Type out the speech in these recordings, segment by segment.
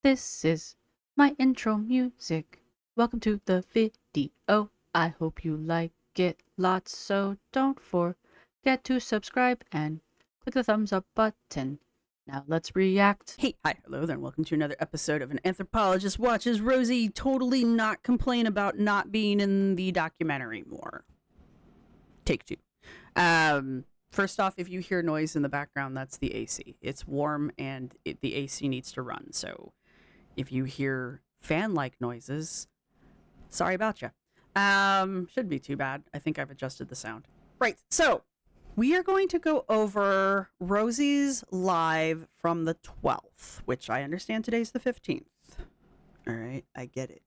This is my intro music. Welcome to the video. I hope you like it lots, so don't forget to subscribe and click the thumbs up button. Now let's react. Hey, hi, hello there, and welcome to another episode of An Anthropologist Watches Rosee totally not complain about not being in the documentary more. Take two. First off, if you hear noise in the background, that's the AC. It's warm and the AC needs to run. So if you hear fan-like noises, sorry about you. Shouldn't be too bad. I think I've adjusted the sound. Right, so we are going to go over Rosee's live from the 12th, which I understand today's the 15th. All right, I get it.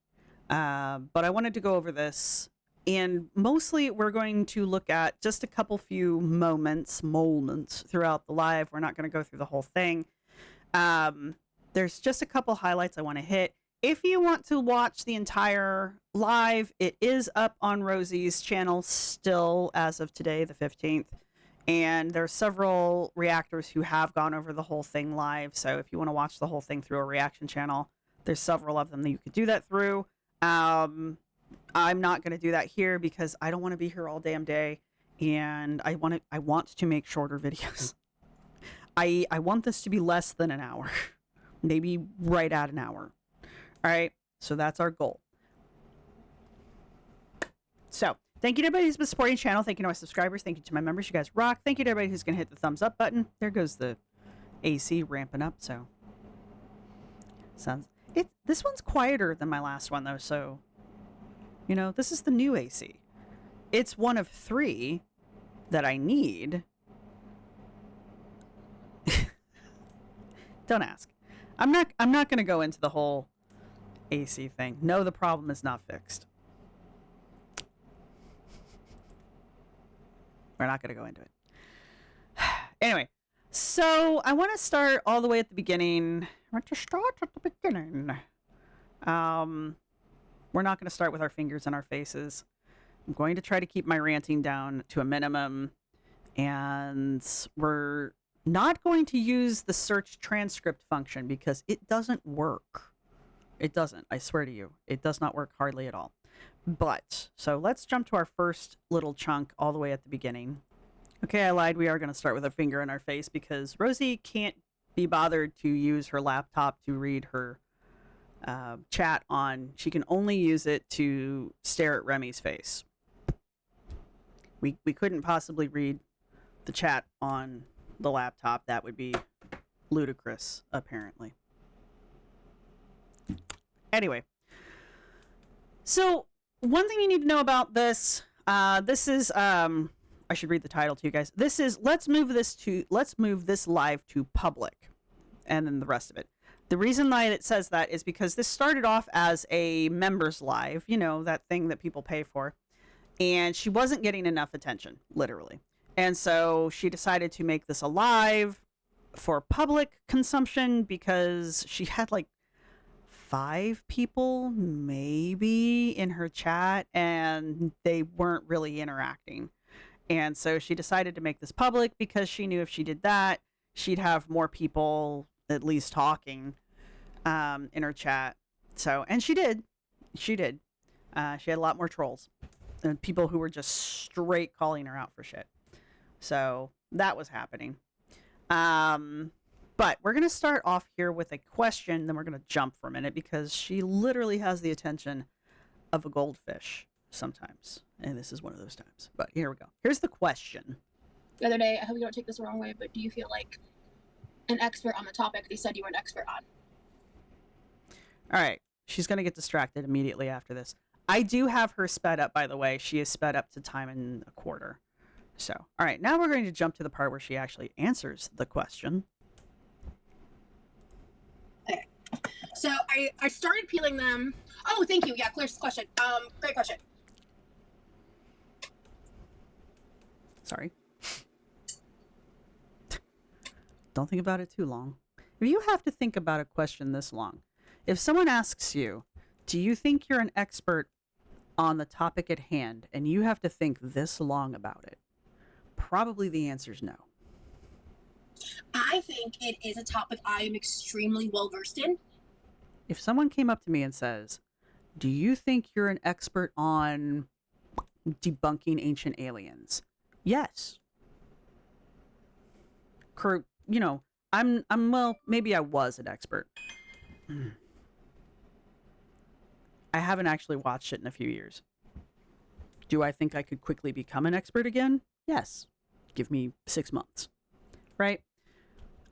But I wanted to go over this, and mostly we're going to look at just a couple few moments throughout the live. We're not going to go through the whole thing. There's just a couple highlights I want to hit. If you want to watch the entire live, it is up on Rosee's channel still as of today, the 15th. And there are several reactors who have gone over the whole thing live. So if you want to watch the whole thing through a reaction channel, there's several of them that you could do that through. I'm not going to do that here because I don't want to be here all damn day. And I want to make shorter videos. I want this to be less than an hour. Maybe right at an hour. All right, so that's our goal. So, thank you to everybody who's been supporting the channel. Thank you to my subscribers. Thank you to my members. You guys rock. Thank you to everybody who's going to hit the thumbs up button. There goes the AC ramping up. So, this one's quieter than my last one, though. So, you know, this is the new AC. It's one of 3 that I need. Don't ask. I'm not going to go into the whole AC thing. No, the problem is not fixed. We're not going to go into it. Anyway, so I want to start all the way at the beginning. We're not going to start with our fingers in our faces. I'm going to try to keep my ranting down to a minimum. And we're not going to use the search transcript function because it doesn't work. It doesn't. I swear to you. It does not work hardly at all. But, so let's jump to our first little chunk all the way at the beginning. Okay, I lied. We are going to start with a finger in our face because Rosee can't be bothered to use her laptop to read her chat on. She can only use it to stare at Remy's face. We couldn't possibly read the chat on the laptop. That would be ludicrous, apparently. Anyway, so one thing you need to know about this, this is, I should read the title to you guys. This is, let's move this live to public, and then the rest of it. The reason why it says that is because this started off as a members live, you know, that thing that people pay for, and she wasn't getting enough attention, literally. And so she decided to make this a live for public consumption because she had like 5 people maybe in her chat and they weren't really interacting. And so she decided to make this public because she knew if she did that, she'd have more people at least talking in her chat. So, and she did. She had a lot more trolls and people who were just straight calling her out for shit. So that was happening. But we're going to start off here with a question, then we're going to jump for a minute because she literally has the attention of a goldfish sometimes. And this is one of those times. But here we go. Here's the question. The other day, I hope you don't take this the wrong way, but do you feel like an expert on the topic they said you were an expert on? All right. She's going to get distracted immediately after this. I do have her sped up, by the way. She is sped up to time and a quarter. So, all right. Now we're going to jump to the part where she actually answers the question. Okay. So I started peeling them. Oh, thank you. Yeah, clear question. Great question. Sorry. Don't think about it too long. If you have to think about a question this long, if someone asks you, do you think you're an expert on the topic at hand, and you have to think this long about it, probably the answer is no. I think it is a topic I am extremely well versed in. If someone came up to me and says, do you think you're an expert on debunking ancient aliens? Yes. You know, I'm well, maybe I was an expert. I haven't actually watched it in a few years. Do I think I could quickly become an expert again? Yes. Give me 6 months. Right?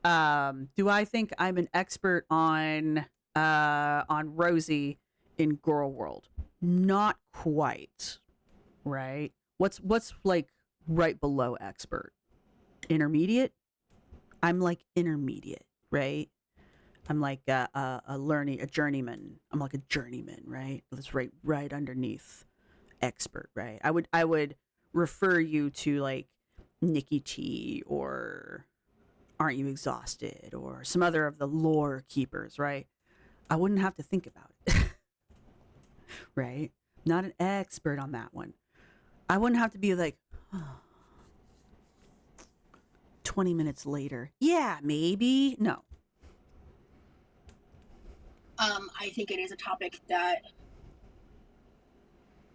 Do I think I'm an expert on Rosee in Gorlwold? Not quite. Right? What's like right below expert? Intermediate? I'm like intermediate, right? I'm like a journeyman. I'm like a journeyman, right? That's right underneath expert, right? I would refer you to like Nikki T or Aren't You Exhausted or some other of the lore keepers, right? I wouldn't have to think about it. Right? Not an expert on that one. I wouldn't have to be like, oh, 20 minutes later. Yeah, maybe. No. I think it is a topic that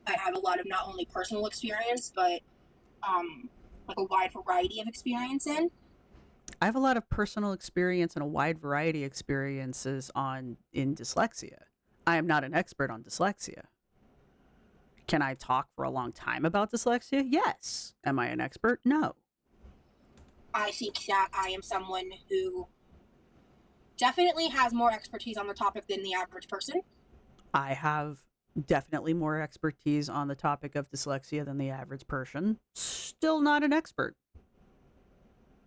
I have a lot of not only personal experience, but like a wide variety of experience in. I have a lot of personal experience and a wide variety of experiences in dyslexia. I am not an expert on dyslexia. Can I talk for a long time about dyslexia? Yes. Am I an expert? No. I think that I am someone who definitely has more expertise on the topic than the average person. I have definitely more expertise on the topic of dyslexia than the average person. Still not an expert.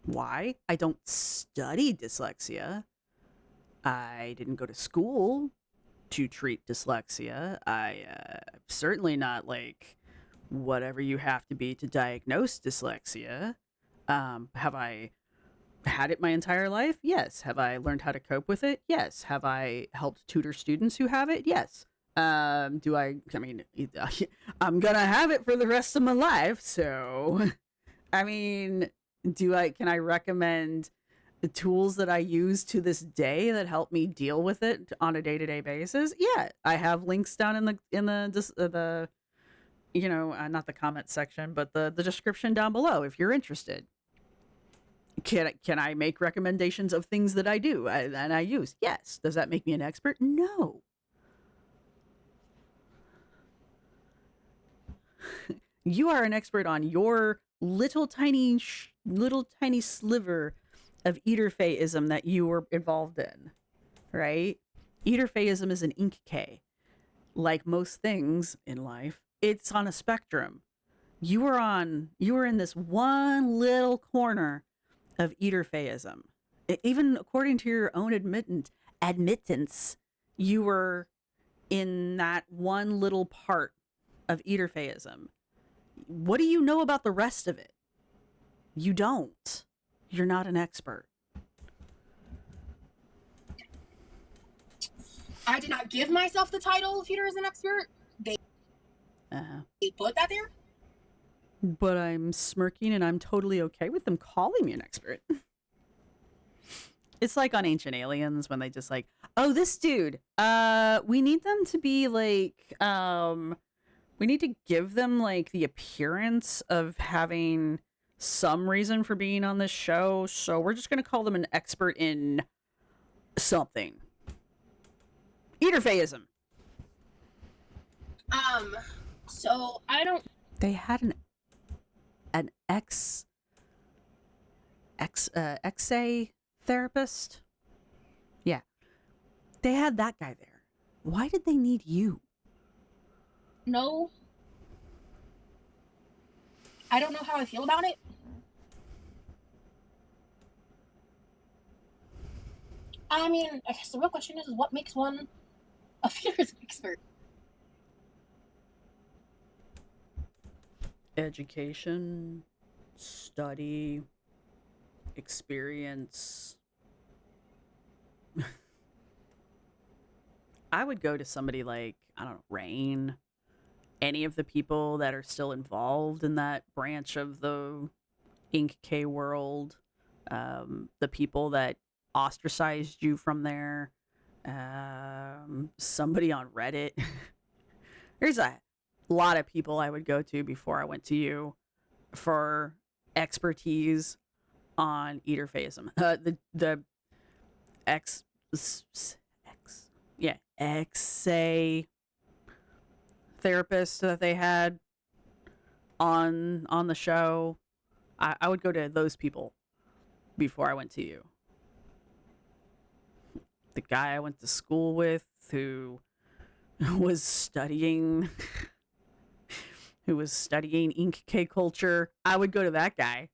Why? I don't study dyslexia. I didn't go to school to treat dyslexia. I'm certainly not like whatever you have to be to diagnose dyslexia. Have I had it my entire life? Yes. Have I learned how to cope with it? Yes. Have I helped tutor students who have it? Yes. I mean, I'm gonna have it for the rest of my life, so I mean, can I recommend the tools that I use to this day that help me deal with it on a day-to-day basis? Yeah, I have links down in the not the comment section, but the description down below if you're interested. Can I make recommendations of things that I do and I use? Yes. Does that make me an expert? No. You are an expert on your little tiny sliver of Eaterfayism that you were involved in, right? Eaterfayism is an ink K. Like most things in life, it's on a spectrum. You were in this one little corner of Eaterfayism. Even according to your own admittance, you were in that one little part of Eaterfayism. What do you know about the rest of it? You don't. You're not an expert. I did not give myself the title of Peter as an expert. They put that there. But I'm smirking and I'm totally okay with them calling me an expert. It's like on Ancient Aliens when they just like, oh, this dude, we need them to be like, we need to give them like the appearance of having some reason for being on this show. So we're just going to call them an expert in something. Eaterfayism. So I don't. They had an XA therapist. Yeah. They had that guy there. Why did they need you? No. I don't know how I feel about it. I mean, I guess the real question is what makes one a fears expert? Education, study, experience. I would go to somebody like, I don't know, Rain, any of the people that are still involved in that branch of the Inc. K world, the people that ostracized you from there. somebody on Reddit. There's a lot of people I would go to before I went to you for expertise on eaterphaism. The XA therapist that they had on the show. I would go to those people before I went to you. The guy I went to school with who was studying ink K culture, I would go to that guy.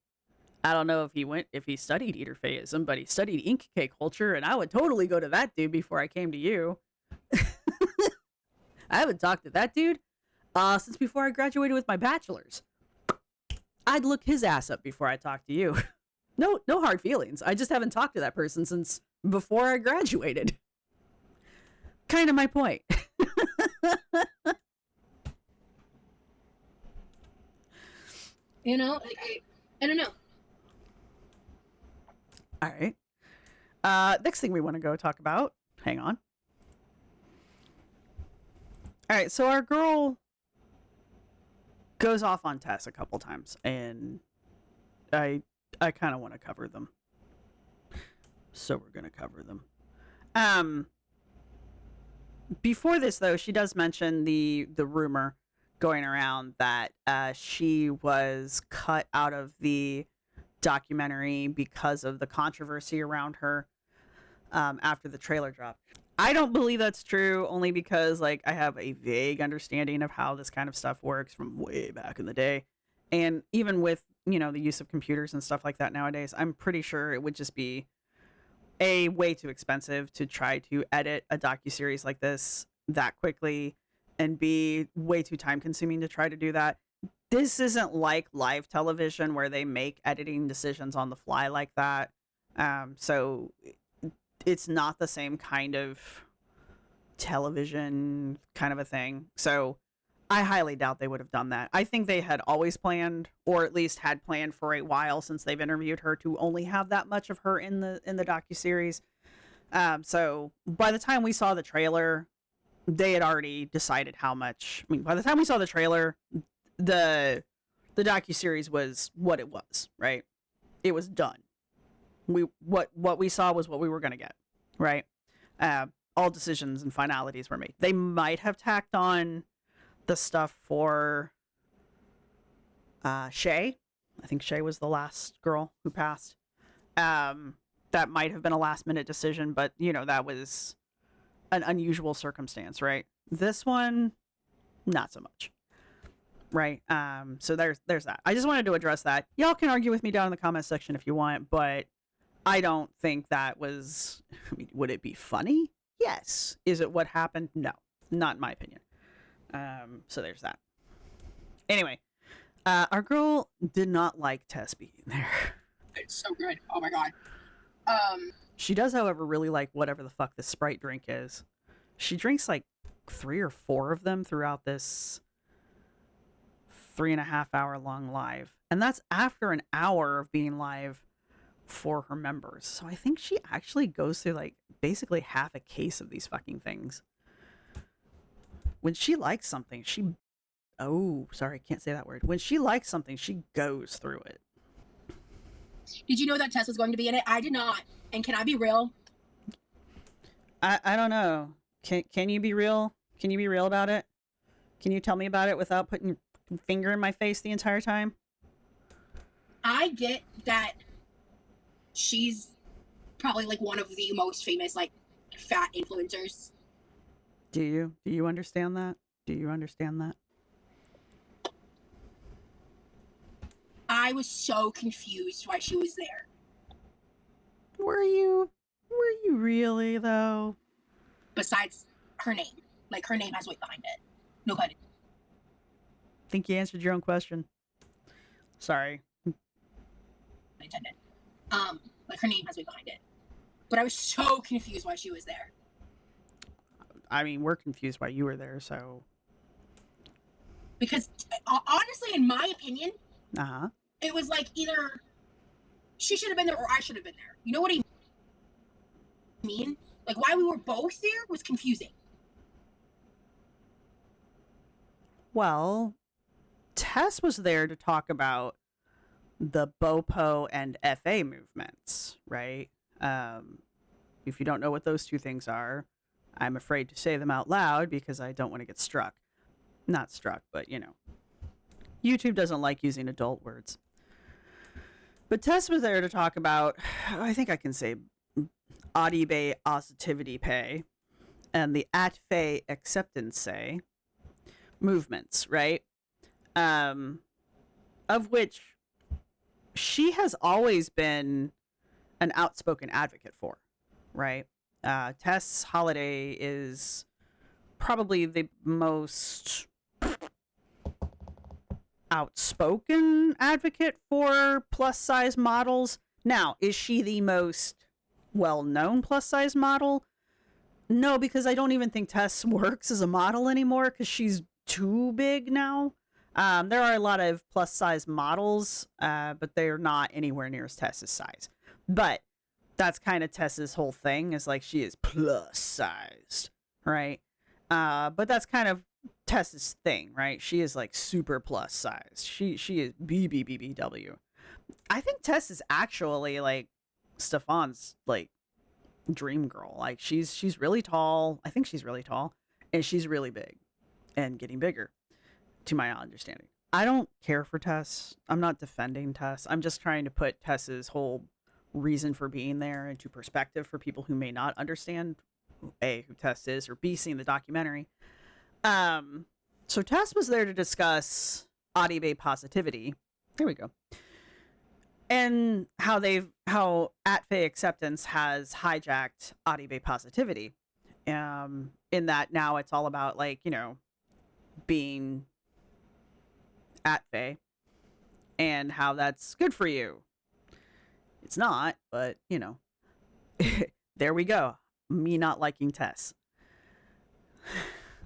I don't know if he studied eaterphaism, but he studied ink K culture, and I would totally go to that dude before I came to you. I haven't talked to that dude since before I graduated with my bachelor's. I'd look his ass up before I talk to you. No hard feelings. I just haven't talked to that person since before I graduated. Kind of my point. You know, I don't know. All right. Next thing we want to go talk about. Hang on. All right, so our girl goes off on Tess a couple times, and I kind of want to cover them. So we're going to cover them. Before this, though, she does mention the rumor going around that she was cut out of the documentary because of the controversy around her after the trailer dropped. I don't believe that's true, only because like I have a vague understanding of how this kind of stuff works from way back in the day. And even with, you know, the use of computers and stuff like that nowadays, I'm pretty sure it would just be A, way too expensive to try to edit a docuseries like this that quickly, and B, way too time consuming to try to do that. This isn't like live television where they make editing decisions on the fly like that. So it's not the same kind of television kind of a thing. So I highly doubt they would have done that. I think they had always planned, or at least had planned for a while since they've interviewed her, to only have that much of her in the docuseries. So by the time we saw the trailer, they had already decided how much. I mean, by the time we saw the trailer, the docuseries was what it was, right? It was done. What we saw was what we were going to get, right? All decisions and finalities were made. They might have tacked on the stuff for Shay. I think Shay was the last girl who passed. That might have been a last minute decision, but you know, that was an unusual circumstance, right? This one, not so much. Right. So there's that. I just wanted to address that. Y'all can argue with me down in the comment section if you want, but I don't think that was, I mean, would it be funny? Yes. Is it what happened? No, not in my opinion. So there's that. Anyway, our girl did not like Tess being there. It's so good. Oh my god. She does, however, really like whatever the fuck this Sprite drink is. She drinks like 3 or 4 of them throughout this 3.5 hour long live. And that's after an hour of being live for her members. So I think she actually goes through like basically half a case of these fucking things. When she likes something, can't say that word. When she likes something, she goes through it. Did you know that Tess was going to be in it? I did not. And can I be real? I don't know. Can you be real? Can you be real about it? Can you tell me about it without putting your finger in my face the entire time? I get that she's probably like one of the most famous like fat influencers. Do you understand that? Do you understand that? I was so confused why she was there. Were you really though? Besides her name. Like her name has weight behind it. No pun Think you answered your own question. Sorry. intended. Like her name has weight behind it. But I was so confused why she was there. I mean, we're confused why you were there, so. Because honestly, in my opinion, Uh-huh. it was like either she should have been there or I should have been there. You know what I mean? Like why we were both there was confusing. Well, Tess was there to talk about the BOPO and FA movements, right? If you don't know what those two things are, I'm afraid to say them out loud because I don't want to get struck. Not struck, but you know. YouTube doesn't like using adult words. But Tess was there to talk about, I think I can say, Audibe Positivity Pay and the Atfe Acceptance Say movements, right? Of which she has always been an outspoken advocate for, right? Tess Holiday is probably the most outspoken advocate for plus size models. Now, is she the most well-known plus size model? No, because I don't even think Tess works as a model anymore because she's too big now. There are a lot of plus size models, but they're not anywhere near as Tess's size. But that's kind of Tess's whole thing, is like she is plus sized, right? But that's kind of Tess's thing, right? She is like super plus sized. She is BBBBW. I think Tess is actually like Stefan's like dream girl. Like she's really tall. I think she's really tall, and she's really big and getting bigger, to my understanding. I don't care for Tess. I'm not defending Tess. I'm just trying to put Tess's whole reason for being there into perspective for people who may not understand A, who Tess is, or B, seeing the documentary. So Tess was there to discuss Audibe positivity. Here we go. And how Atfe Acceptance has hijacked Audibe positivity. In that now it's all about, like, you know, being Atfe and how that's good for you. It's not, but you know. There we go. Me not liking Tess.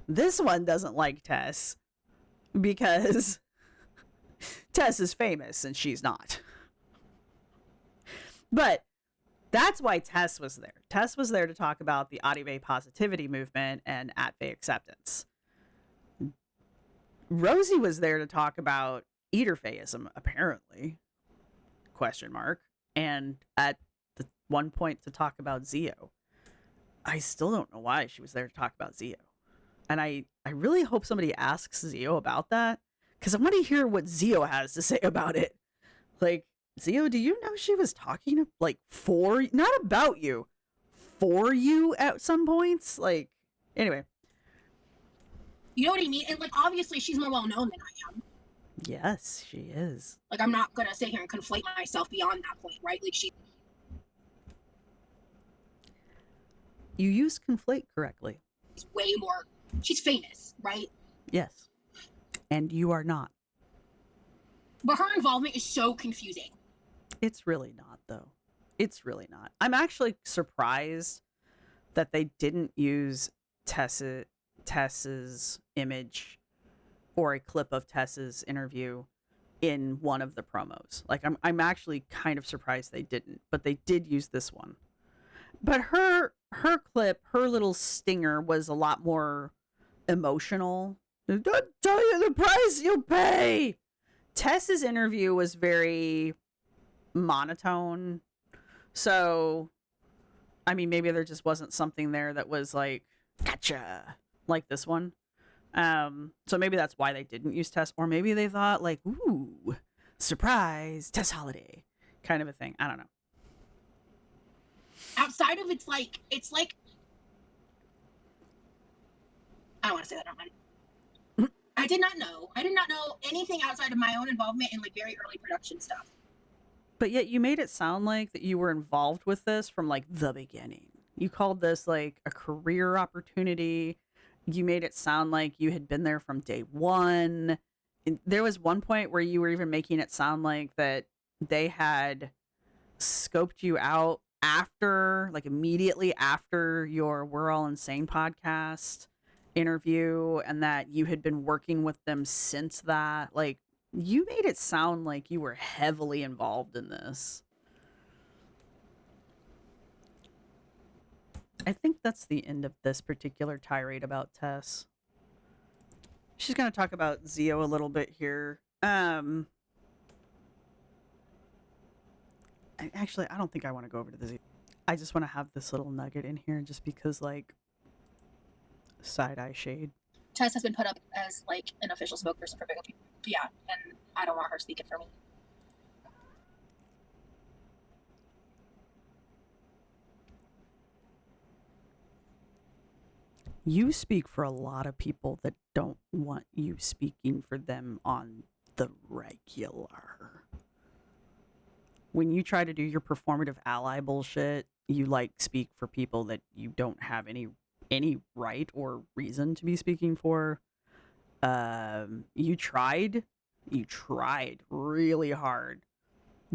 This one doesn't like Tess because Tess is famous and she's not. But that's why Tess was there. Tess was there to talk about the Audibe positivity movement and Atfe acceptance. Rosee was there to talk about eaterfeism, apparently, question mark, and at the one point to talk about Zio. I still don't know why she was there to talk about Zio. And I really hope somebody asks Zio about that, because I want to hear what Zio has to say about it. Like, Zio, do you know she was talking, like, for, not about you, for you at some points? Like, anyway. You know what I mean? And, like, obviously she's more well-known than I am. Yes, she is. Like, I'm not gonna sit here and conflate myself beyond that point, right? Like, she's You use conflate correctly. way more, she's famous, right? Yes. And you are not. But her involvement is so confusing. It's really not, though. It's really not. I'm actually surprised that they didn't use Tess's image or a clip of Tess's interview in one of the promos. Like, I'm actually kind of surprised they didn't, but they did use this one. But her clip, her little stinger was a lot more emotional. Don't tell you the price you'll pay. Tess's interview was very monotone. So, I mean, maybe there just wasn't something there that was like, gotcha, like this one. So maybe that's why they didn't use Tess, or maybe they thought, like, ooh, surprise, Tess Holiday, kind of a thing. I don't know. Outside of it's like I don't want to say that out loud. I did not know anything outside of my own involvement in, like, very early production stuff. But yet you made it sound like that you were involved with this from, like, the beginning. You called this, like, a career opportunity. You made it sound like you had been there from day one. And there was one point where you were even making it sound like that they had scoped you out after, like, immediately after your We're All Insane podcast interview, and that you had been working with them since that. Like, you made it sound like you were heavily involved in this. I think that's the end of this particular tirade about Tess. she's going to talk about Zio a little bit here. Actually, I don't think I want to go over to the Zio. I just want to have this little nugget in here just because, like, side-eye shade. Tess has been put up as, like, an official spokesperson for Pickme. Yeah, and I don't want her speaking for me. You speak for a lot of people that don't want you speaking for them on the regular. When you try to do your performative ally bullshit, you like speak for people that you don't have any right or reason to be speaking for. You tried really hard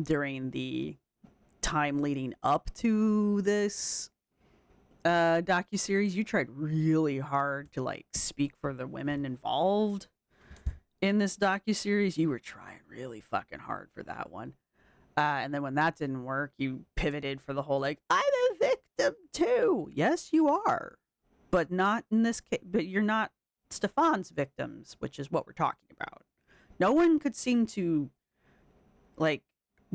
during the time leading up to this docuseries. You tried really hard to like speak for the women involved in this docuseries. You were trying really fucking hard for that one. And then when that didn't work, you pivoted for the whole, like, I'm a victim too. Yes, you are. But not in this case. But you're not Stefan's victims, which is what we're talking about. No one could seem to, like,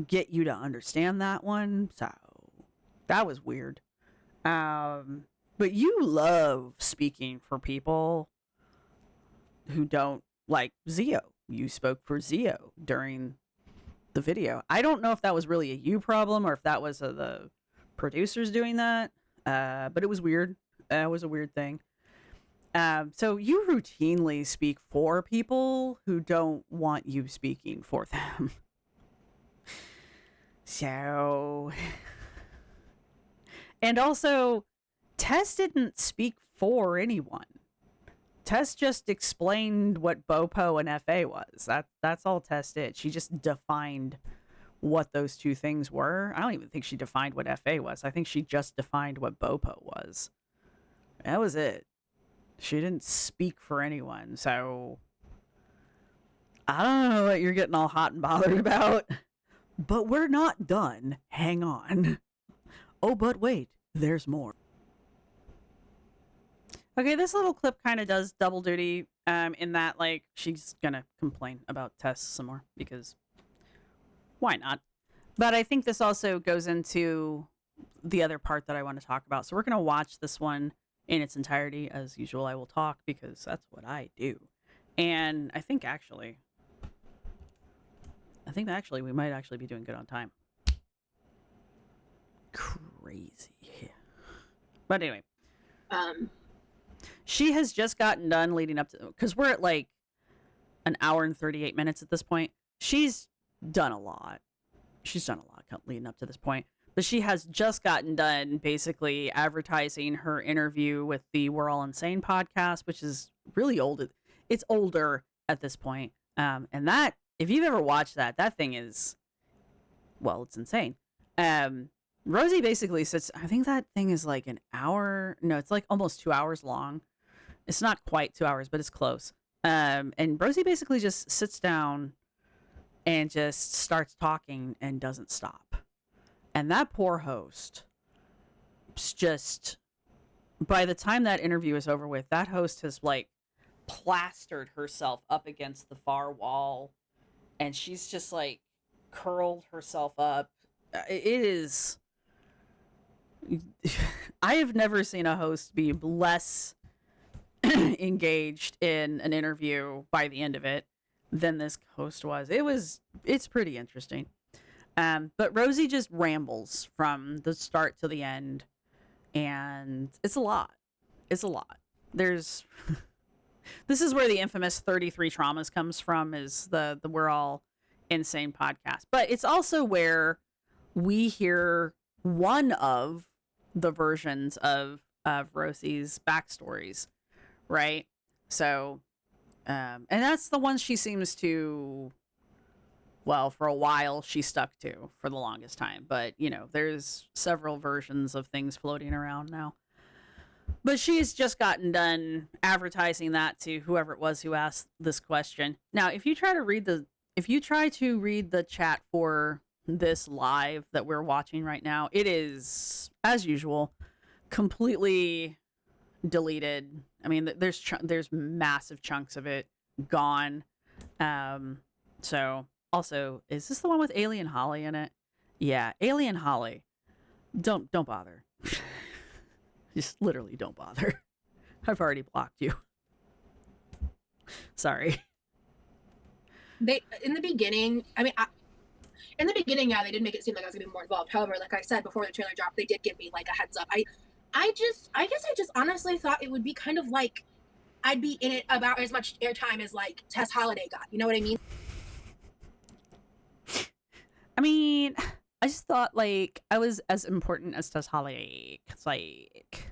get you to understand that one. So that was weird. But you love speaking for people who don't like Zio. You spoke for Zio during the video. I don't know if that was really a you problem or if that was the producers doing that. But it was weird. It was a weird thing. So you routinely speak for people who don't want you speaking for them. So, and also, Tess didn't speak for anyone. Tess just explained what BOPO and FA was. That's all Tess did. She just defined what those two things were. I don't even think she defined what FA was. I think she just defined what BOPO was. That was it. She didn't speak for anyone. So I don't know what you're getting all hot and bothered about. But we're not done. Hang on. Oh, but wait. There's more. Okay, this little clip kind of does double duty in that, like, she's gonna complain about Tess some more, because why not? But I think this also goes into the other part that I want to talk about. So we're gonna watch this one in its entirety. As usual, I will talk because that's what I do. And I think actually we might actually be doing good on time. Crazy. But anyway. She has just gotten done leading up to, because we're at like an hour and 38 minutes at this point. She's done a lot. She's done a lot leading up to this point. But she has just gotten done basically advertising her interview with the We're All Insane podcast, which is really old. It's older at this point. And that, if you've ever watched that, that thing is, well, it's insane. Rosee basically sits, I think that thing is like an hour. No, it's like almost 2 hours long. It's not quite 2 hours, but it's close. And Rosee basically just sits down and just starts talking and doesn't stop. And that poor host, just, by the time that interview is over with, that host has like plastered herself up against the far wall. And she's just like curled herself up. It is, I have never seen a host be less engaged in an interview by the end of it than this host was. It's pretty interesting. But Rosee just rambles from the start to the end, and it's a lot. It's a lot. There's this is where the infamous 33 traumas comes from, is the We're All Insane podcast. But it's also where we hear one of the versions of Rosee's backstories, right? So, and that's the one she seems to, well, for a while she stuck to for the longest time. But, you know, there's several versions of things floating around now. But she's just gotten done advertising that to whoever it was who asked this question. Now, if you try to read the chat for this live that we're watching right now, it is, as usual, completely deleted. I mean, there's massive chunks of it gone. So also, is this the one with Alien Holly in it? Yeah, Alien Holly. Don't bother. Just literally don't bother. I've already blocked you. Sorry. They in the beginning, I mean, in the beginning, yeah, they did make it seem like I was gonna be more involved. However, like I said before the trailer dropped, they did give me like a heads up. I guess I just honestly thought it would be kind of like I'd be in it about as much airtime as like Tess Holiday got. You know what I mean? I mean, I just thought like I was as important as Tess Holiday. Cause like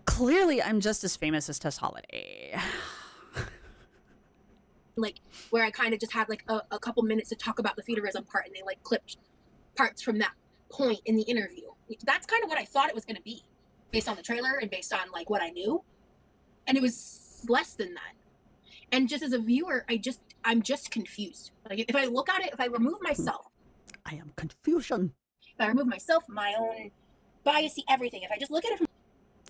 clearly I'm just as famous as Tess Holiday. Like where I kind of just had like a couple minutes to talk about the feudalism part, and they like clipped parts from that point in the interview. That's kind of what I thought it was going to be, based on the trailer and based on like what I knew, and it was less than that. And just as a viewer, I'm just confused. Like if I look at it, if I remove myself, I am confusion. if I remove myself, my own biasy, everything. If I just look at it from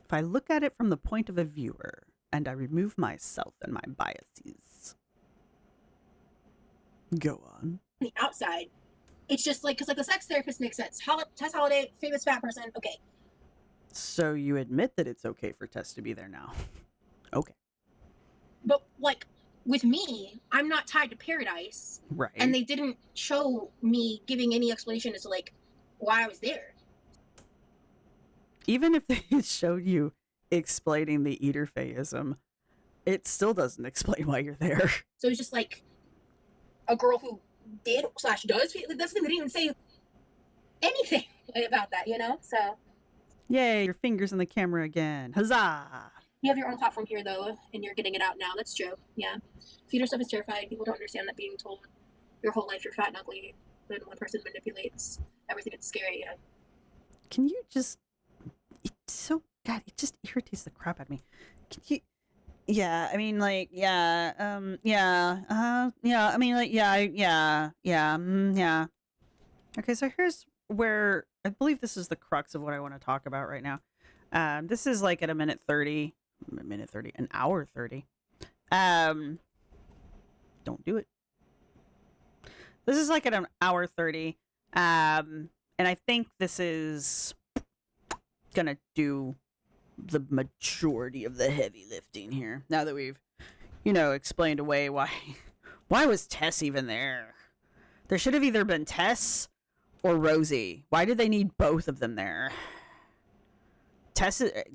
If I look at it from the point of a viewer and I remove myself and my biases. Go on. the outside, it's just like, because like the sex therapist makes sense. Tess Holiday, famous fat person. Okay, So you admit that it's okay for Tess to be there now. Okay. but like with me, I'm not tied to Paradise, Right. and they didn't show me giving any explanation as to like why I was there. Even if they showed you explaining the eater phasism, it still doesn't explain why you're there. So it's just like a girl who did / does. That's the thing. They didn't even say anything about that, you know? So Yay, your fingers in the camera again. Huzzah! you have your own platform here, though, and you're getting it out now. That's true. Yeah. Feeder stuff is terrifying. People don't understand that being told your whole life you're fat and ugly, then one person manipulates everything. It's scary. Yeah. Can you just... It's so... God, it just irritates the crap out of me. Can you... Yeah, I mean, like, yeah, yeah, I mean, like, yeah. Okay, so here's where... I believe this is the crux of what I want to talk about right now. This is like at an hour 30. Don't do it. This is like at an hour 30. And I think this is gonna do the majority of the heavy lifting here. Now that we've, explained away why was Tess even there? There should have either been Tess or Rosee. Why did they need both of them there?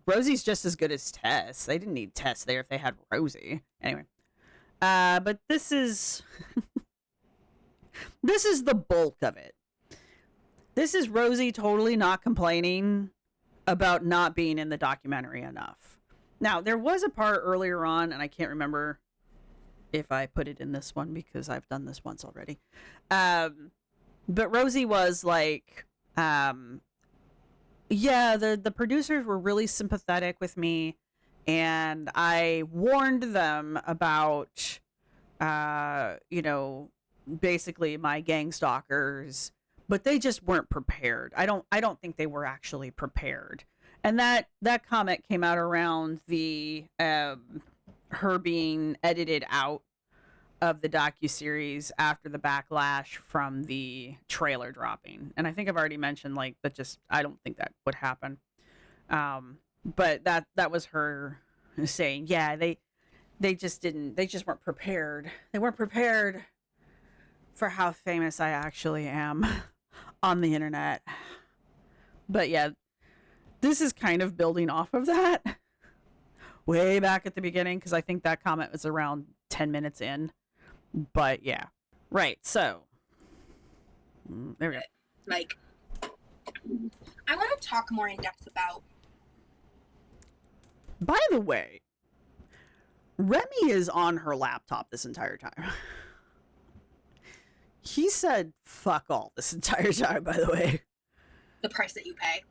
Rosie's just as good as Tess. They didn't need Tess there if they had Rosee. Anyway. But this is this is the bulk of it. This is Rosee totally not complaining about not being in the documentary enough. Now, there was a part earlier on, and I can't remember if I put it in this one because I've done this once already. But Rosee was like, yeah, the producers were really sympathetic with me, and I warned them about, basically my gang stalkers, but they just weren't prepared. I don't think they were actually prepared. And that comment came out around the her being edited out of the docuseries after the backlash from the trailer dropping. And I think I've already mentioned like that just I don't think that would happen. But that was her saying, yeah, they just weren't prepared. They weren't prepared for how famous I actually am on the internet. But yeah, this is kind of building off of that way back at the beginning, because I think that comment was around 10 minutes in. But yeah, right. So there we go. Like, I want to talk more in depth about. By the way, Remy is on her laptop this entire time. He said fuck all this entire time, by the way. The price that you pay.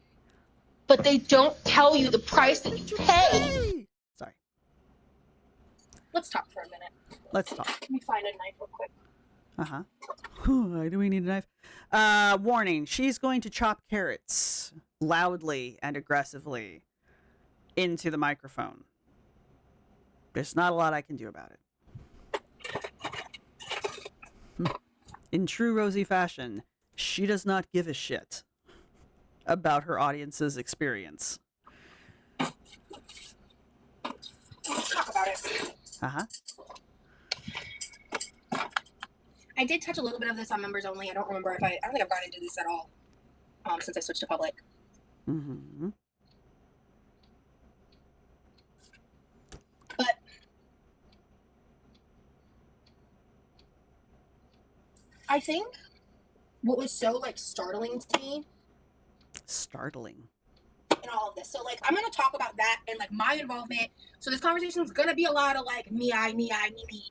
But they don't tell you the price that you pay. Sorry. Let's talk for a minute. Let's talk. Let me find a knife real quick. Uh-huh. Why do we need a knife? Warning, she's going to chop carrots loudly and aggressively into the microphone. There's not a lot I can do about it. In true Rosee fashion, she does not give a shit about her audience's experience. Let's talk about it. Uh-huh. I did touch a little bit of this on members only. I don't remember if I don't think I've gotten into this at all since I switched to public. Mm-hmm. But I think what was so like startling to me Startling. in all of this. So like I'm gonna talk about that and like my involvement. So this conversation is gonna be a lot of like me,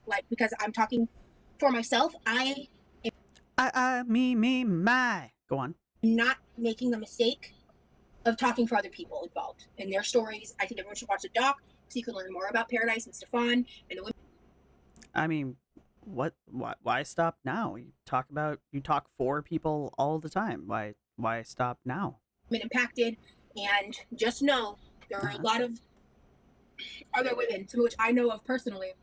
like because I'm talking for myself. I Me, my. Go on. am not making the mistake of talking for other people involved in their stories. I think everyone should watch the doc so you can learn more about Paradise and Stefan and the women. I mean, why stop now? You talk for people all the time. Why stop now? Impacted, and just know there are a lot of other women, some of which I know of personally.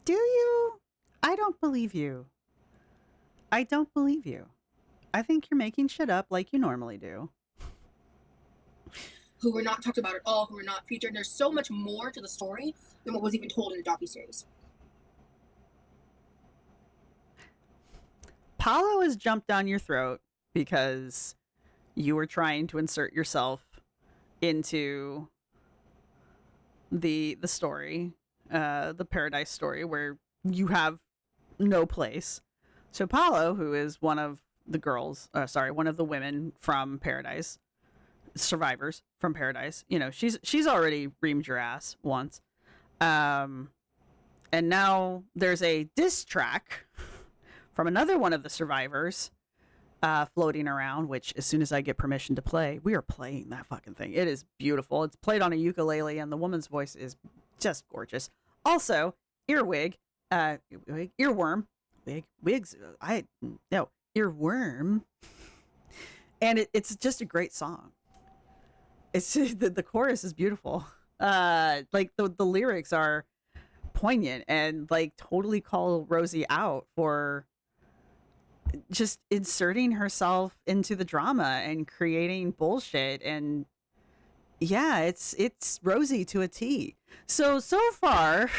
Do you? I don't believe you. I don't believe you. I think you're making shit up like you normally do. Who were not talked about at all, who were not featured. There's so much more to the story than what was even told in the docuseries. Paulo has jumped down your throat because you were trying to insert yourself into the story, the Paradise story, where you have no place. So Paulo, who is one of the girls, one of the women from Paradise, survivors from Paradise, you know, she's already reamed your ass once, and now there's a diss track from another one of the survivors floating around, which as soon as I get permission to play, we are playing that fucking thing. It is beautiful. It's played on a ukulele and the woman's voice is just gorgeous. Also, earworm, earworm. And it's just a great song. It's just, the chorus is beautiful. Like the lyrics are poignant and like totally call Rosee out for just inserting herself into the drama and creating bullshit. And yeah, it's Rosee to a T. So far,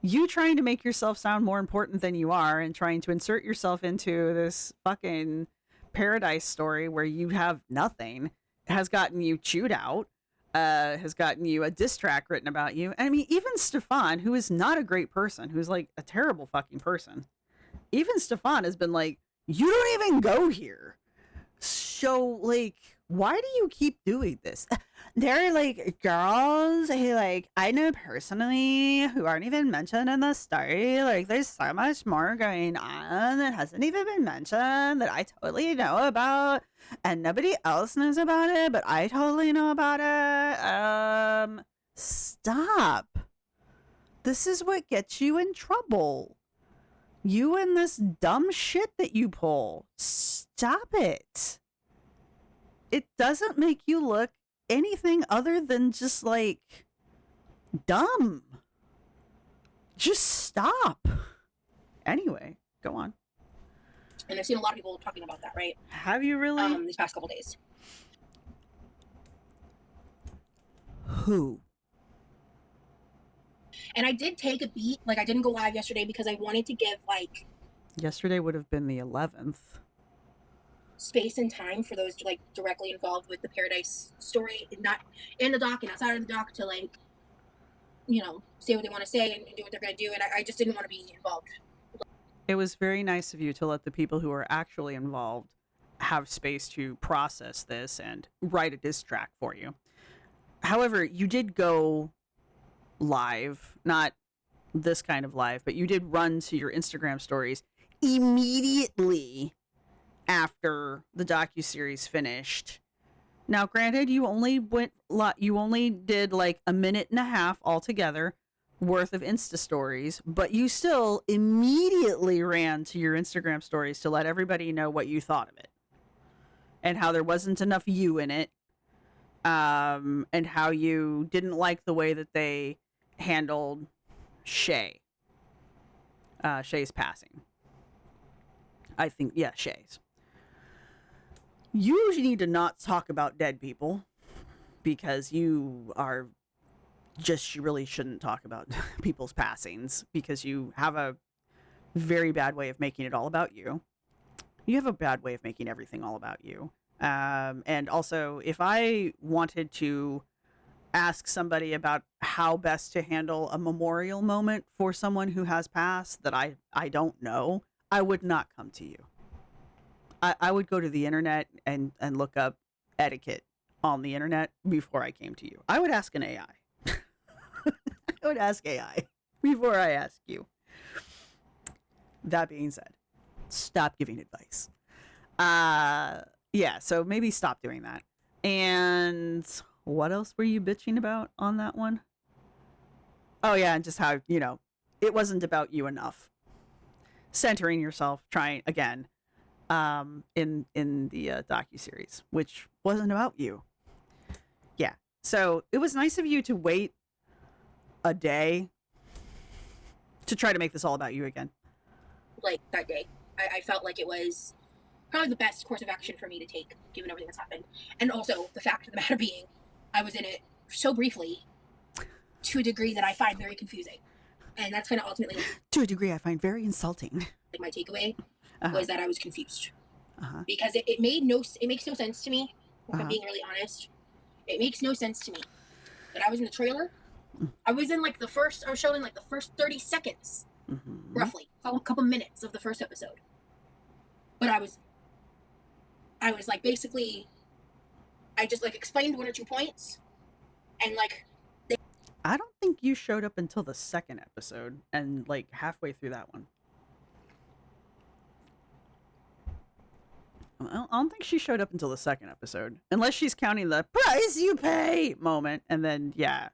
you trying to make yourself sound more important than you are and trying to insert yourself into this fucking Paradise story where you have nothing has gotten you chewed out, has gotten you a diss track written about you. And I mean, even Stefan, who is not a great person, who's like a terrible fucking person, even Stefan has been like, you don't even go here. So like, why do you keep doing this? There are like girls who like I know personally who aren't even mentioned in the story. Like there's so much more going on that hasn't even been mentioned that I totally know about and nobody else knows about it, but I totally know about it. Stop. This is what gets you in trouble. You and this dumb shit that you pull. Stop it. It doesn't make you look anything other than just like dumb. Just stop. Anyway, go on. And I've seen a lot of people talking about that, right? Have you really? These past couple days. Who? And I did take a beat. Like I didn't go live yesterday because I wanted to give like Yesterday would have been the 11th. Space and time for those like directly involved with the Paradise story, and not in the doc and outside of the doc, to like, you know, say what they want to say and do what they're going to do. And I just didn't want to be involved. It was very nice of you to let the people who are actually involved have space to process this and write a diss track for you. However, you did go live, not this kind of live, but you did run to your Instagram stories immediately after the docuseries finished. Now, granted, you only did like a minute and a half altogether worth of Insta stories, but you still immediately ran to your Instagram stories to let everybody know what you thought of it and how there wasn't enough you in it, and how you didn't like the way that they handled Shay. Shay's passing. I think, yeah, Shay's. You need to not talk about dead people because you really shouldn't talk about people's passings because you have a very bad way of making it all about you. You have a bad way of making everything all about you. And also, if I wanted to ask somebody about how best to handle a memorial moment for someone who has passed that I don't know, I would not come to you. I would go to the internet and look up etiquette on the internet before I came to you. I would ask an AI. I would ask AI before I ask you. That being said, stop giving advice. Yeah, so maybe stop doing that. And what else were you bitching about on that one? Oh yeah, and just how, it wasn't about you enough. Centering yourself, trying again, in the docuseries, which wasn't about you. Yeah, so it was nice of you to wait a day to try to make this all about you again. Like that day, I felt like it was probably the best course of action for me to take, given everything that's happened, and also the fact of the matter being, I was in it so briefly, to a degree that I find very confusing, and that's kind of ultimately, to a degree, I find very insulting. Like my takeaway was that I was confused because it makes no sense to me. If I'm being really honest, it makes no sense to me that I was in the trailer. I was in I was shown in the first 30 seconds, roughly, a couple minutes of the first episode. But I was basically, I just explained 1 or 2 points, and I don't think you showed up until the second episode, and halfway through that one. I don't think she showed up until the second episode, unless she's counting the price you pay moment, and then yeah.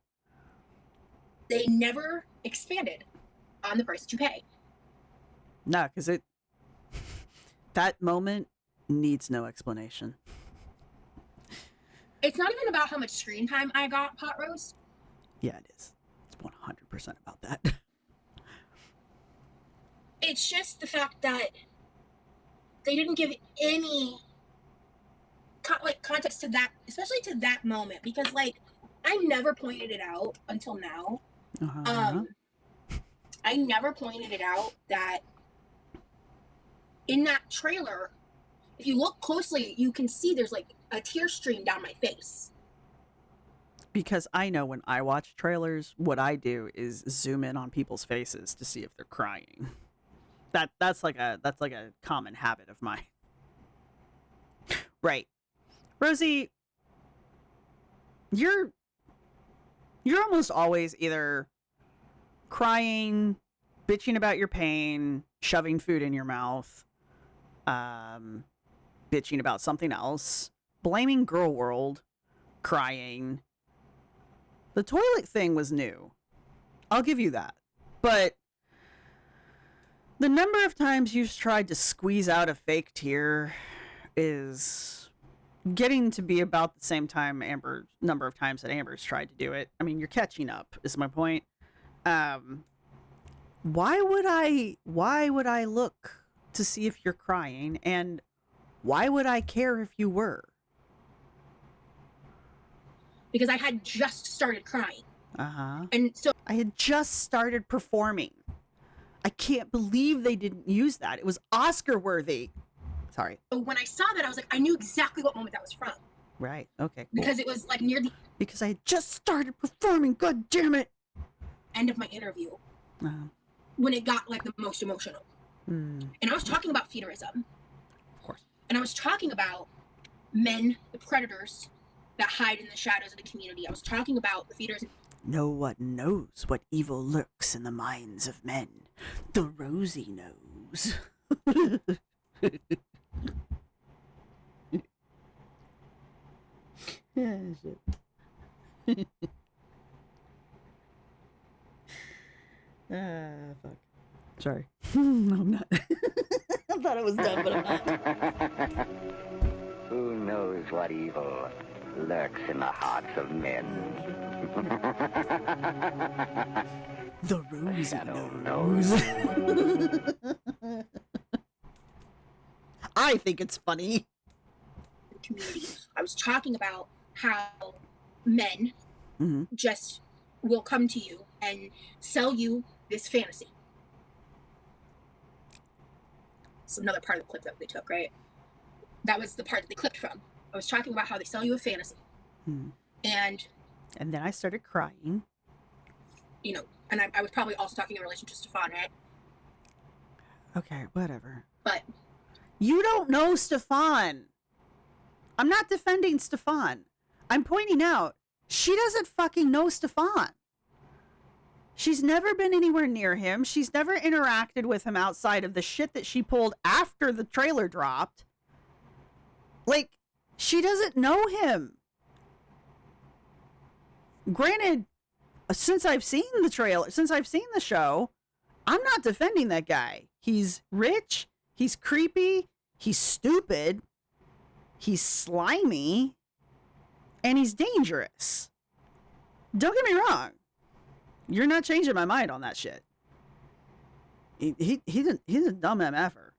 They never expanded on the price that you pay. Nah, because that moment needs no explanation. It's not even about how much screen time I got, Pot Roast. Yeah, it is. It's 100% about that. It's just the fact that they didn't give any context to that, especially to that moment, because I never pointed it out until now. I never pointed it out that in that trailer, if you look closely, you can see there's a tear stream down my face. Because I know when I watch trailers, what I do is zoom in on people's faces to see if they're crying. That's like a common habit of mine. Right. Rosee, you're almost always either crying, bitching about your pain, shoving food in your mouth, bitching about something else, blaming Gorlwold, crying. The toilet thing was new. I'll give you that. But the number of times you've tried to squeeze out a fake tear is getting to be about the same number of times that Amber's tried to do it. I mean, you're catching up, is my point. Why would I look to see if you're crying, and why would I care if you were? Because I had just started crying. And so I had just started performing. I can't believe they didn't use that. It was Oscar worthy. Sorry. When I saw that, I was I knew exactly what moment that was from. Right. Okay. Cool. Because it was near the because I had just started performing. God damn it. End of my interview. When it got the most emotional. And I was talking about feudalism. Of course. And I was talking about men, the predators that hide in the shadows of the community. I was talking about the feeders. No one knows what evil lurks in the minds of men. The Rosee knows. Yeah, shit. Fuck. Sorry. No, I'm not. I thought I was done, but I'm not. Who knows what evil lurks in the hearts of men? The Rosee shadow knows. I think it's funny. Community. I was talking about how men Mhm. just will come to you and sell you this fantasy. It's another part of the clip that they took, right? That was the part that they clipped from. I was talking about how they sell you a fantasy. Mhm. And, And then I started crying. you know, and I was probably also talking in relation to Stefan, right? Okay, whatever. But You don't know Stefan. I'm not defending Stefan. I'm pointing out she doesn't fucking know Stefan. She's never been anywhere near him. She's never interacted with him outside of the shit that she pulled after the trailer dropped. Like, she doesn't know him. Granted, since I've seen the trailer, since I've seen the show, I'm not defending that guy. He's rich, he's creepy, he's stupid, he's slimy, and he's dangerous. Don't get me wrong. You're not changing my mind on that shit. He's a dumb MFer.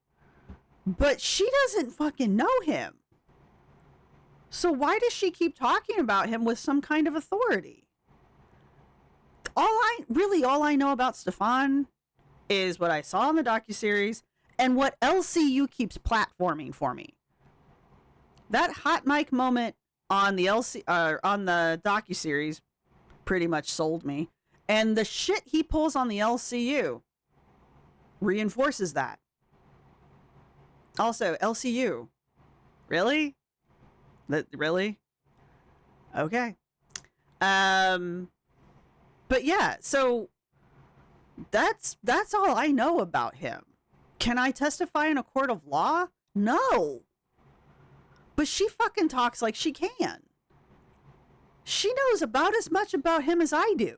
But she doesn't fucking know him. So why does she keep talking about him with some kind of authority? All I know about Stefan is what I saw in the docuseries and what LCU keeps platforming for me. That hot mic moment on the on the docuseries pretty much sold me. And the shit he pulls on the LCU reinforces that. Also, LCU. Really? Really? Okay. But yeah, so that's all I know about him. Can I testify in a court of law? No. But she fucking talks like she can. She knows about as much about him as I do.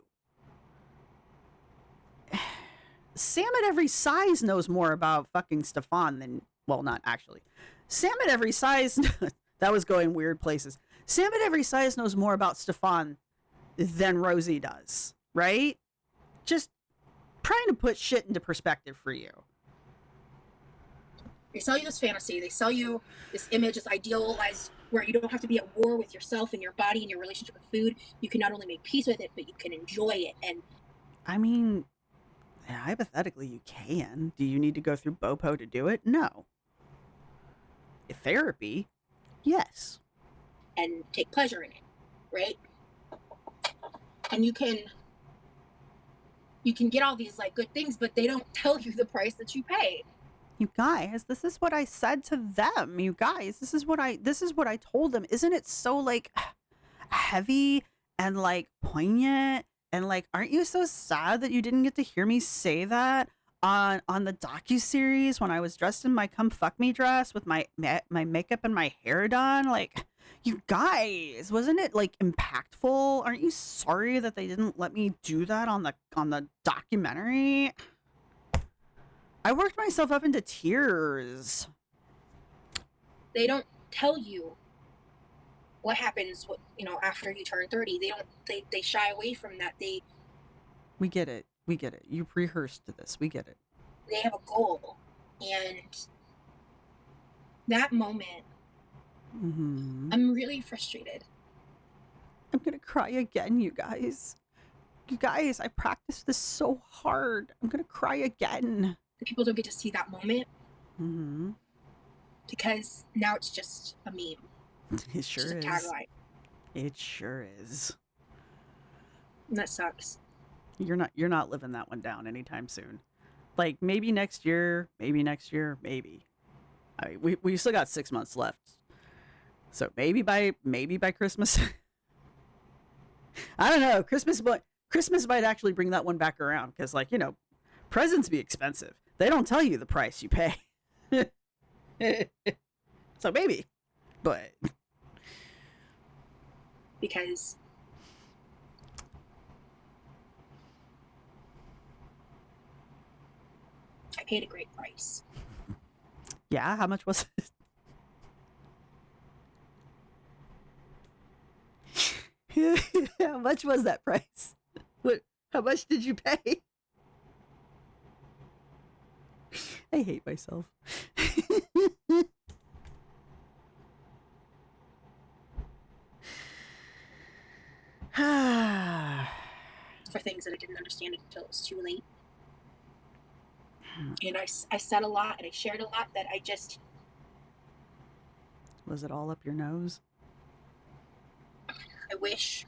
Sam at Every Size knows more about fucking Stefan than, well, not actually. Sam at Every Size, that was going weird places. Sam at Every Size knows more about Stefan than Rosee does, right? Just trying to put shit into perspective for you. they sell you this fantasy. They sell you this image, this idealized, where you don't have to be at war with yourself and your body and your relationship with food. You can not only make peace with it, but you can enjoy it. And I mean, hypothetically, you can. Do you need to go through BOPO to do it? No. Therapy? Yes. and take pleasure in it, right? And you can get all these like good things, but they don't tell you the price that you pay. You guys, this is what I said to them. You guys, this is what I told them. Isn't it so like heavy and like poignant and like, aren't you so sad that you didn't get to hear me say that on the docuseries when I was dressed in my come fuck me dress with my makeup and my hair done? Like, you guys, wasn't it like impactful? Aren't you sorry that they didn't let me do that on the documentary? I worked myself up into tears. They don't tell you what happens, after you turn 30. They shy away from that. We get it. You rehearsed this. We get it. They have a goal, and that moment, I'm really frustrated. I'm gonna cry again, you guys. You guys, I practiced this so hard. I'm gonna cry again. People don't get to see that moment Mm-hmm. because now it's just a meme. It sure It's just a is. tagline. It sure is. And that sucks. You're not living that one down anytime soon. Like maybe next year, maybe. I mean, we still got 6 months left. So maybe by Christmas. I don't know. Christmas might actually bring that one back around because, like, presents be expensive. They don't tell you the price you pay. So maybe, but Because I paid a great price. yeah, how much was it? How much was that price? How much did you pay? I hate myself. For things that I didn't understand until it was too late. And I said a lot and I shared a lot that I just... Was it all up your nose? I wish.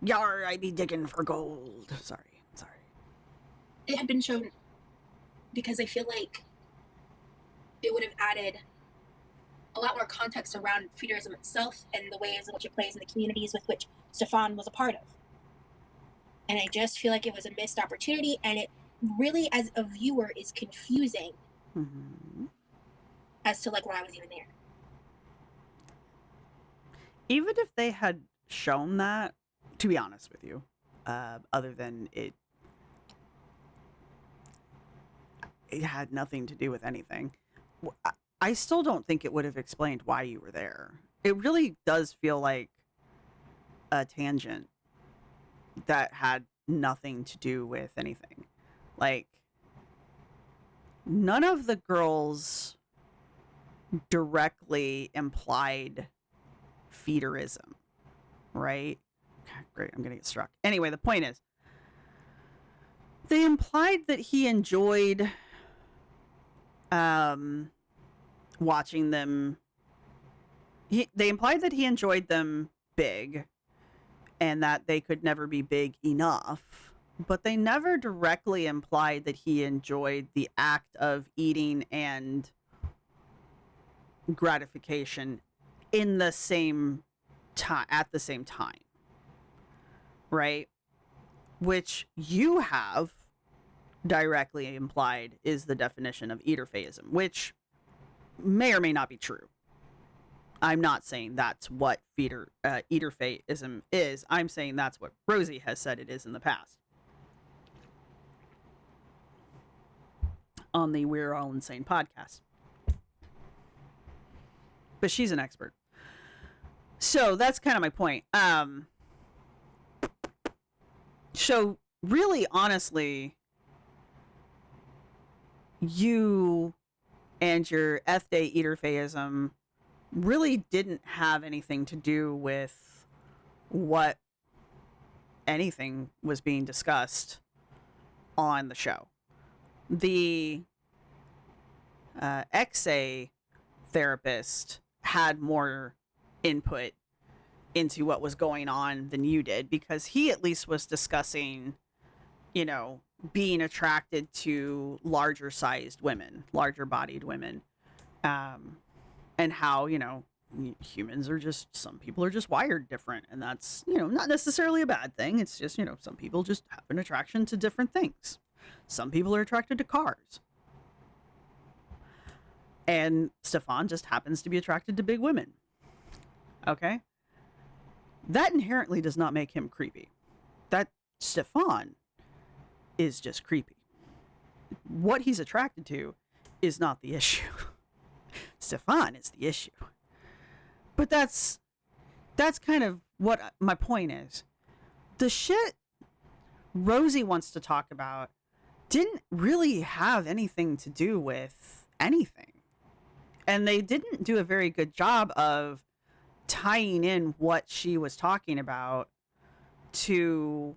Yar, I be digging for gold. Sorry. It had been shown, because I feel like it would have added a lot more context around feederism itself and the ways in which it plays in the communities with which Stefan was a part of. And I just feel like it was a missed opportunity, and it really, as a viewer, is confusing as to like why I was even there. Even if they had shown that, to be honest with you, other than it had nothing to do with anything, I still don't think it would have explained why you were there. It really does feel like a tangent that had nothing to do with anything. Like, none of the girls directly implied feederism, right? Great, I'm gonna get struck. Anyway, the point is, they implied that he enjoyed watching them. They implied that he enjoyed them big and that they could never be big enough, but they never directly implied that he enjoyed the act of eating and gratification in the same time, at the same time, right? Which you have directly implied is the definition of eaterphaism, which may or may not be true. I'm not saying that's what eaterphaism is. I'm saying that's what Rosee has said it is in the past. On the We're All Insane podcast. But she's an expert. So that's kind of my point. So really, honestly, you and your Day eaterphaism really didn't have anything to do with what anything was being discussed on the show. The XA therapist had more input into what was going on than you did, because he at least was discussing, you know, being attracted to larger sized women, larger bodied women, and how, you know, humans are just, some people are just wired different, and that's, you know, not necessarily a bad thing. It's just, you know, some people just have an attraction to different things. Some people are attracted to cars. And Stefan just happens to be attracted to big women. Okay? That inherently does not make him creepy. That Stefan is just creepy. What he's attracted to is not the issue. Stefan is the issue. But that's kind of what my point is. The shit Rosee wants to talk about didn't really have anything to do with anything. And they didn't do a very good job of tying in what she was talking about to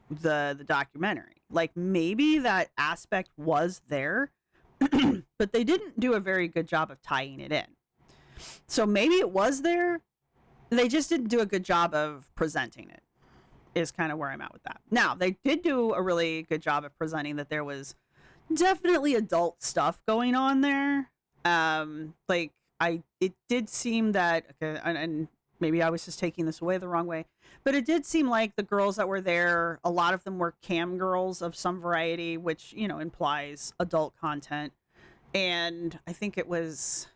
the documentary. Like, maybe that aspect was there, but they didn't do a very good job of tying it in. So maybe it was there, they just didn't do a good job of presenting it, is kind of where I'm at with that. Now, they did do a really good job of presenting that there was definitely adult stuff going on there. It did seem that, okay, and maybe I was just taking this away the wrong way, but it did seem like the girls that were there, a lot of them were cam girls of some variety, which, you know, implies adult content. And I think it was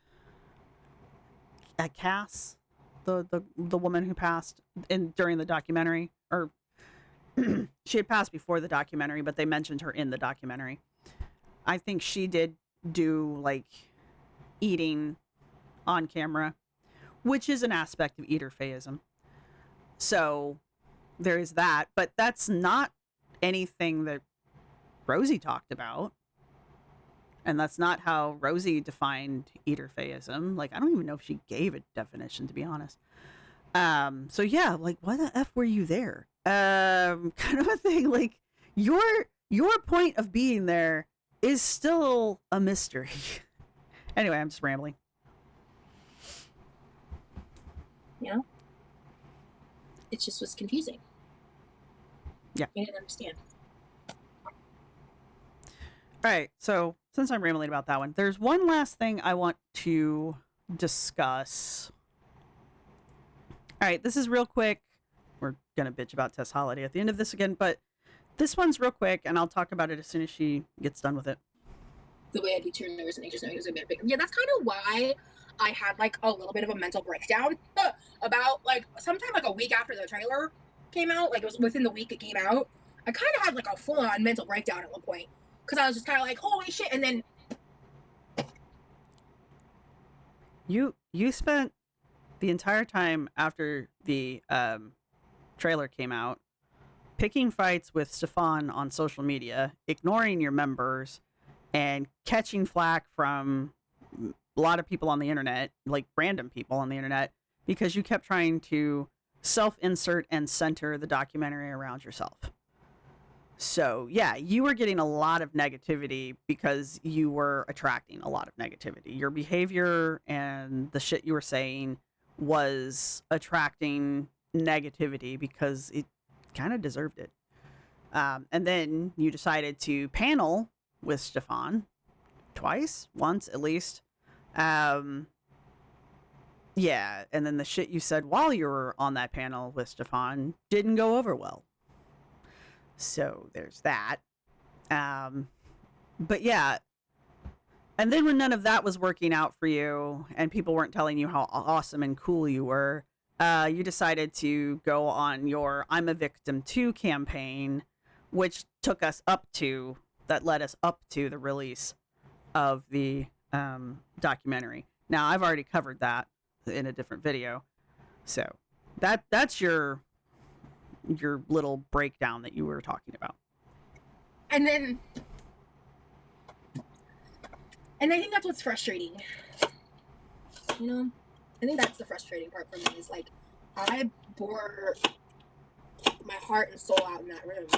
Cass, the woman who passed during the documentary, or she had passed before the documentary, but they mentioned her in the documentary. I think she did do like eating on camera, which is an aspect of eaterphaism. So there is that, but that's not anything that Rosee talked about. And that's not how Rosee defined eaterfeism. Like, I don't even know if she gave a definition, to be honest. So yeah, like, why the F were you there? Kind of a thing. Like, your point of being there is still a mystery. Anyway, I'm just rambling. You know? It just was confusing. Yeah. I didn't understand. All right, so since I'm rambling about that one, there's one last thing I want to discuss. All right, this is real quick. We're going to bitch about Tess Holiday at the end of this again, but this one's real quick, and I'll talk about it as soon as she gets done with it. The way I do turn nervous and anxious, knowing it was a bit big. Yeah, that's kind of why I had like a little bit of a mental breakdown about like sometime like a week after the trailer came out. Like it was within the week it came out. I kind of had like a full-on mental breakdown at one point because I was just kind of like, holy shit, and then you spent the entire time after the trailer came out picking fights with Stefan on social media, ignoring your members, and catching flack from a lot of people on the internet, like random people on the internet, because you kept trying to self-insert and center the documentary around yourself. So yeah, you were getting a lot of negativity because you were attracting a lot of negativity. Your behavior and the shit you were saying was attracting negativity because it kind of deserved it. And then you decided to panel with Stefan once at least. Yeah, and then the shit you said while you were on that panel with Stefan didn't go over well. So there's that. But yeah. And then when none of that was working out for you and people weren't telling you how awesome and cool you were, you decided to go on your I'm a Victim Too campaign, which led us up to the release of the documentary. Now, I've already covered that in a different video. So that's your little breakdown that you were talking about. And I think that's what's frustrating. You know? I think that's the frustrating part for me is like I bore my heart and soul out in that room.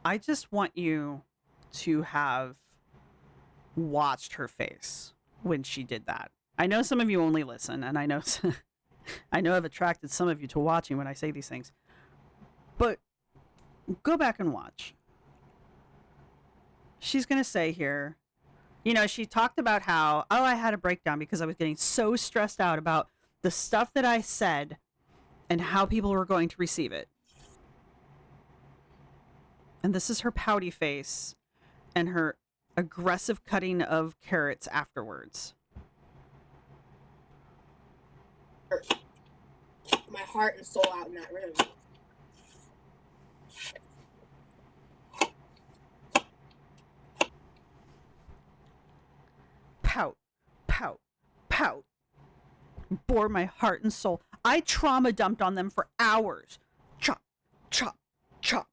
I just want you to have watched her face when she did that. I know some of you only listen, and I know I've attracted some of you to watching when I say these things. But go back and watch. She's going to say here, you know, she talked about how, I had a breakdown because I was getting so stressed out about the stuff that I said and how people were going to receive it. And this is her pouty face and her aggressive cutting of carrots afterwards. My heart and soul out in that room. Pout, pout, pout. Bore my heart and soul. I trauma dumped on them for hours. Chop, chop, chop.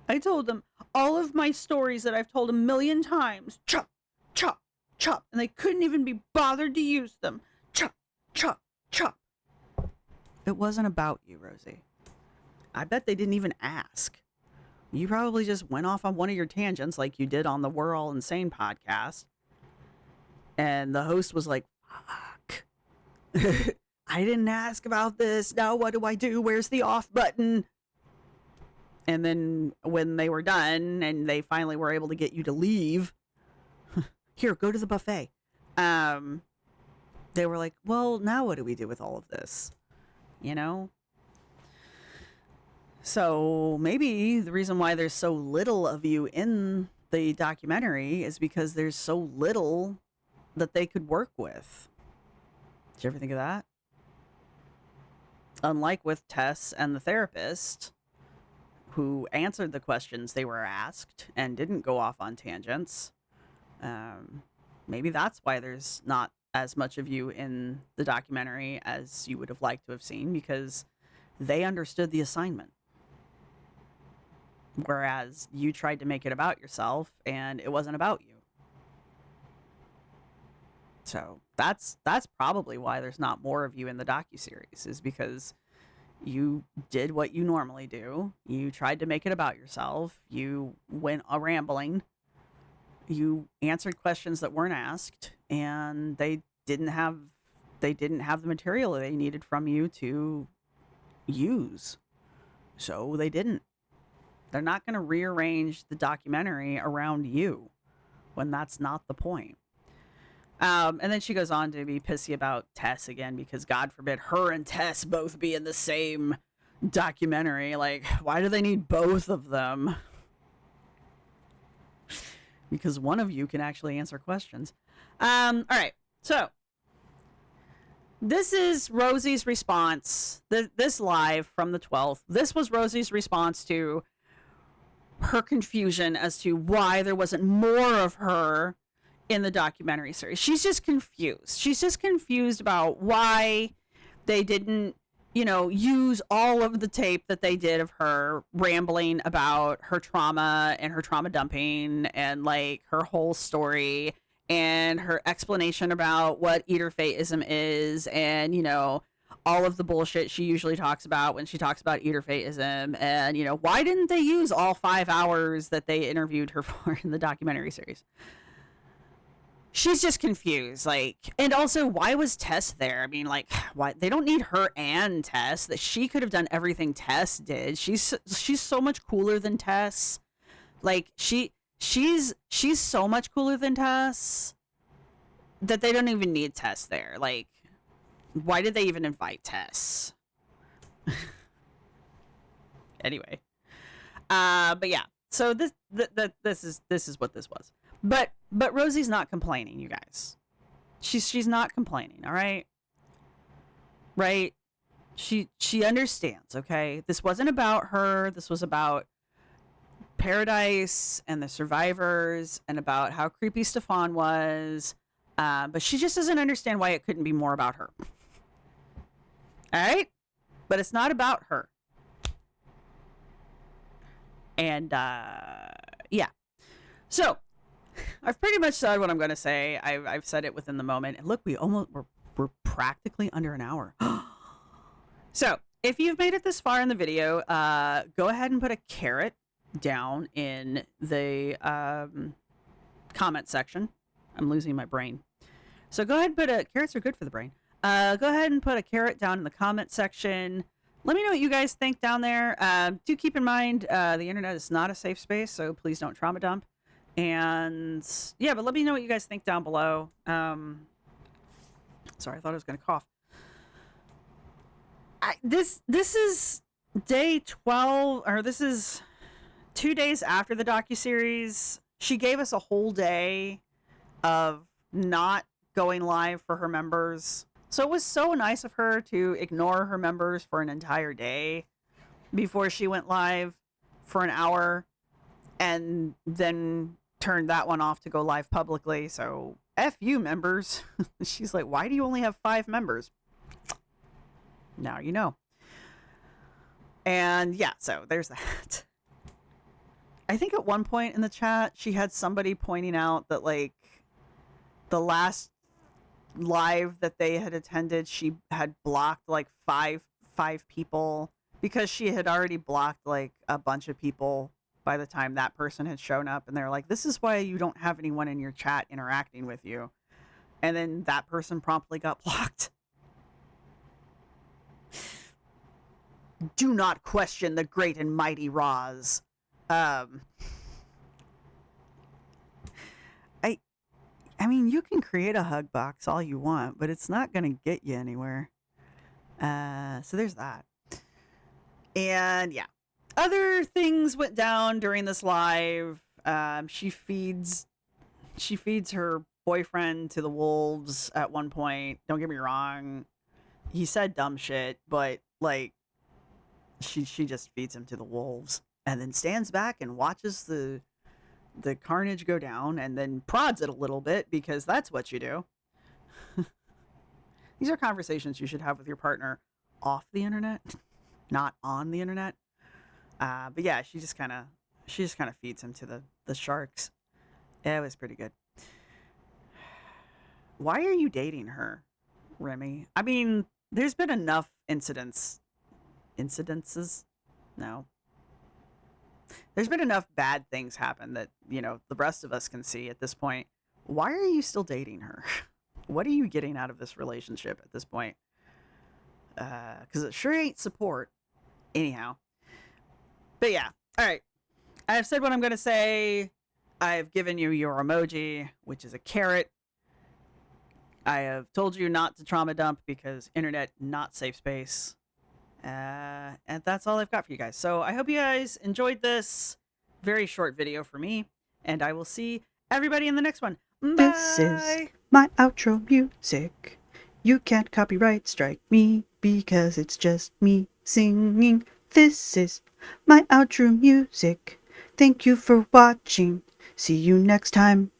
I told them all of my stories that I've told a million times. Chop, chop, chop. And they couldn't even be bothered to use them. Chop, chop, chop. It wasn't about you, Rosee. I bet they didn't even ask. You probably just went off on one of your tangents like you did on the We're All Insane podcast. And the host was like, fuck. I didn't ask about this. Now what do I do? Where's the off button? And then when they were done and they finally were able to get you to leave, here, go to the buffet. They were like, well, now what do we do with all of this? You know? So maybe the reason why there's so little of you in the documentary is because there's so little that they could work with. Did you ever think of that? Unlike with Tess and the therapist, who answered the questions they were asked and didn't go off on tangents. Maybe that's why there's not as much of you in the documentary as you would have liked to have seen, because they understood the assignment. Whereas you tried to make it about yourself and it wasn't about you. So that's probably why there's not more of you in the docuseries, is because you did what you normally do. You tried to make it about yourself. You went a rambling. You answered questions that weren't asked, and they didn't have the material they needed from you to use. So they didn't. They're not going to rearrange the documentary around you when that's not the point. And then she goes on to be pissy about Tess again, because God forbid her and Tess both be in the same documentary. Like, why do they need both of them? Because one of you can actually answer questions. All right. So this is Rosee's response. This live from the 12th. This was Rosee's response to her confusion as to why there wasn't more of her in the documentary series. She's just confused. She's just confused about why they didn't, use all of the tape that they did of her rambling about her trauma and her trauma dumping and like her whole story and her explanation about what eater-fateism is, and all of the bullshit she usually talks about when she talks about eater-fateism. And why didn't they use all 5 hours that they interviewed her for in the documentary series? She's just confused, and also, why was Tess there? I mean, why they don't need her and Tess? That she could have done everything Tess did. She's so much cooler than Tess. She's so much cooler than Tess that they don't even need Tess there. Why did they even invite Tess? Anyway, but yeah. So this is what this was. But Rosie's not complaining, you guys. She's not complaining, all right? Right? She understands, okay? This wasn't about her. This was about Paradise and the survivors and about how creepy Stefan was. But she just doesn't understand why it couldn't be more about her. All right? But it's not about her. And yeah. So I've pretty much said what I'm going to say. I've said it within the moment. And look, we're practically under an hour. So if you've made it this far in the video, go ahead and put a carrot down in the comment section. I'm losing my brain. So go ahead and put carrots are good for the brain. Go ahead and put a carrot down in the comment section. Let me know what you guys think down there. Do keep in mind, the internet is not a safe space, so please don't trauma dump. And yeah, but let me know what you guys think down below. Sorry, I thought I was going to cough. This is day 12, or this is 2 days after the docuseries. She gave us a whole day of not going live for her members. So it was so nice of her to ignore her members for an entire day before she went live for an hour and then turned that one off to go live publicly. So F you, members. She's like, why do you only have 5 members? Now you know. And yeah, so there's that. I think at one point in the chat, she had somebody pointing out that the last live that they had attended, she had blocked five people because she had already blocked a bunch of people by the time that person had shown up, and they're like, this is why you don't have anyone in your chat interacting with you. And then that person promptly got blocked. Do not question the great and mighty Roz. I mean, you can create a hug box all you want, but it's not going to get you anywhere. So there's that. And yeah, other things went down during this live. She feeds her boyfriend to the wolves at one point. Don't get me wrong. He said dumb shit, but she just feeds him to the wolves and then stands back and watches the carnage go down and then prods it a little bit because that's what you do. These are conversations you should have with your partner off the internet, not on the internet. But yeah, she just kind of feeds him to the sharks. Yeah, it was pretty good. Why are you dating her, Remy? I mean, there's been enough incidences. No. There's been enough bad things happen that, the rest of us can see at this point. Why are you still dating her? What are you getting out of this relationship at this point? Because it sure ain't support. Anyhow. But yeah. All right. I've said what I'm going to say. I've given you your emoji, which is a carrot. I have told you not to trauma dump because internet, not safe space. And that's all I've got for you guys. So I hope you guys enjoyed this very short video for me. And I will see everybody in the next one. Bye! This is my outro music. You can't copyright strike me because it's just me singing. This is my outro music. Thank you for watching. See you next time.